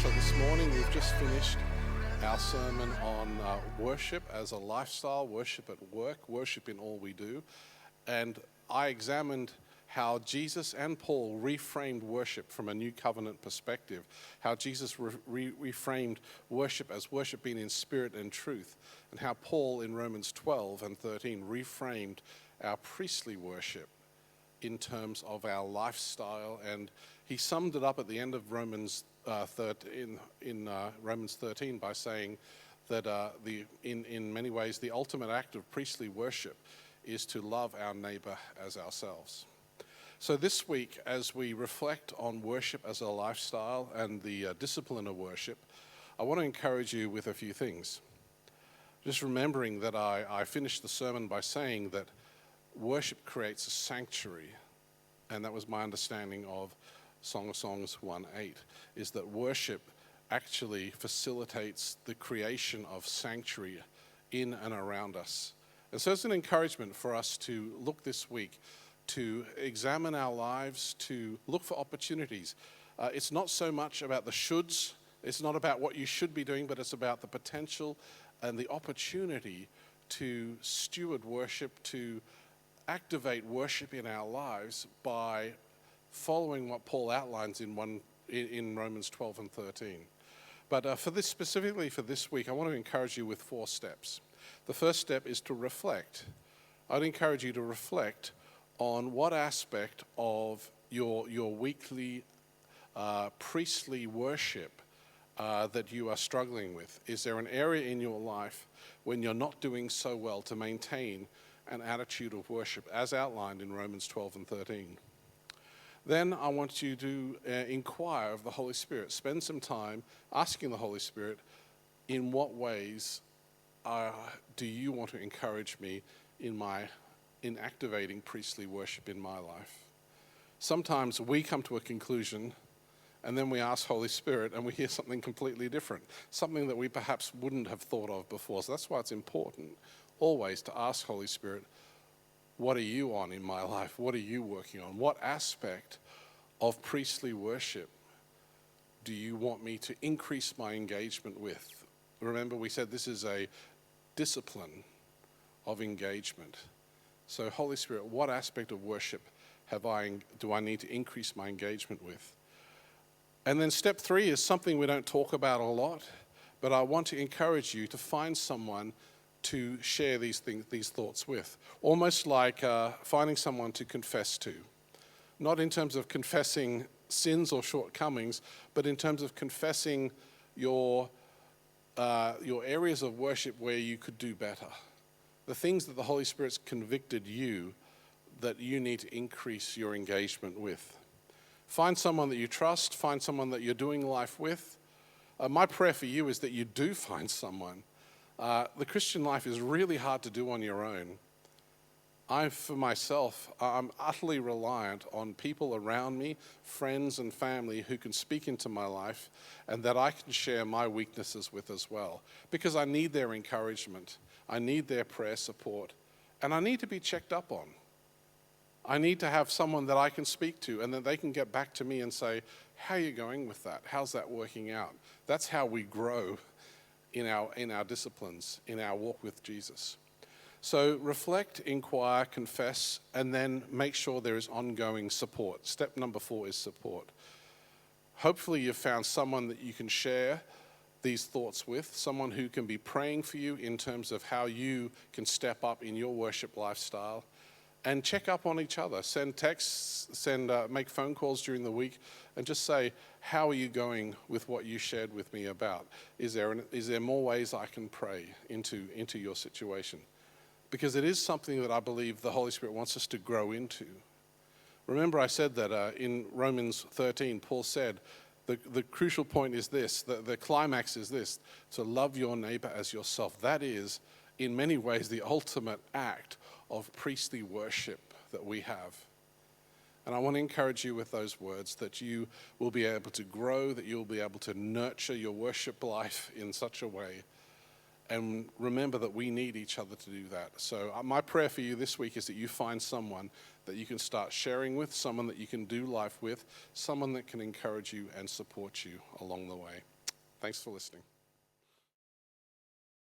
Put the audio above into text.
So this morning we've just finished our sermon on worship as a lifestyle, worship at work, worship in all we do. And I examined how Jesus and Paul reframed worship from a new covenant perspective, how Jesus reframed worship as worship being in spirit and truth, and how Paul in Romans 12 and 13 reframed our priestly worship in terms of our lifestyle. And he summed it up at the end of Romans 13 by saying that in many ways the ultimate act of priestly worship is to love our neighbor as ourselves. So this week, as we reflect on worship as a lifestyle and the discipline of worship, I want to encourage you with a few things. Just remembering that I finished the sermon by saying that worship creates a sanctuary, and that was my understanding of Song of Songs 1:8, is that worship actually facilitates the creation of sanctuary in and around us. And so it's an encouragement for us to look this week, to examine our lives, to look for opportunities. It's not so much about the shoulds, it's not about what you should be doing, but it's about the potential and the opportunity to steward worship, to activate worship in our lives by following what Paul outlines in Romans 12 and 13. But specifically for this week, I want to encourage you with 4 steps. The first step is to reflect. I'd encourage you to reflect on what aspect of your weekly priestly worship that you are struggling with. Is there an area in your life when you're not doing so well to maintain an attitude of worship as outlined in Romans 12 and 13? Then I want you to inquire of the Holy Spirit. Spend some time asking the Holy Spirit, in what ways do you want to encourage me in activating priestly worship in my life? Sometimes we come to a conclusion and then we ask Holy Spirit and we hear something completely different, something that we perhaps wouldn't have thought of before. So that's why it's important always to ask Holy Spirit, what are you on in my life? What are you working on? What aspect of priestly worship do you want me to increase my engagement with? Remember, we said this is a discipline of engagement. So Holy Spirit, what aspect of worship do I need to increase my engagement with? And then step 3 is something we don't talk about a lot, but I want to encourage you to find someone to share these thoughts with. Almost like finding someone to confess to. Not in terms of confessing sins or shortcomings, but in terms of confessing your areas of worship where you could do better. The things that the Holy Spirit's convicted you that you need to increase your engagement with. Find someone that you trust, find someone that you're doing life with. My prayer for you is that you do find someone. The Christian life is really hard to do on your own. For myself, I'm utterly reliant on people around me, friends and family who can speak into my life and that I can share my weaknesses with as well. Because I need their encouragement, I need their prayer support, and I need to be checked up on. I need to have someone that I can speak to and that they can get back to me and say, how are you going with that? How's that working out? That's how we grow in our disciplines, in our walk with Jesus. So reflect, inquire, confess, and then make sure there is ongoing support. Step number 4 is support. Hopefully you've found someone that you can share these thoughts with, someone who can be praying for you in terms of how you can step up in your worship lifestyle, and check up on each other. Send texts, make phone calls during the week, and just say, how are you going with what you shared with me about? Is there more ways I can pray into your situation? Because it is something that I believe the Holy Spirit wants us to grow into. Remember I said that in Romans 13, Paul said, the crucial point is this, the climax is this, to love your neighbor as yourself. That is, in many ways, the ultimate act of priestly worship that we have. And I want to encourage you with those words that you will be able to grow, that you'll be able to nurture your worship life in such a way And remember that we need each other to do that. So my prayer for you this week is that you find someone that you can start sharing with, someone that you can do life with, someone that can encourage you and support you along the way. Thanks for listening.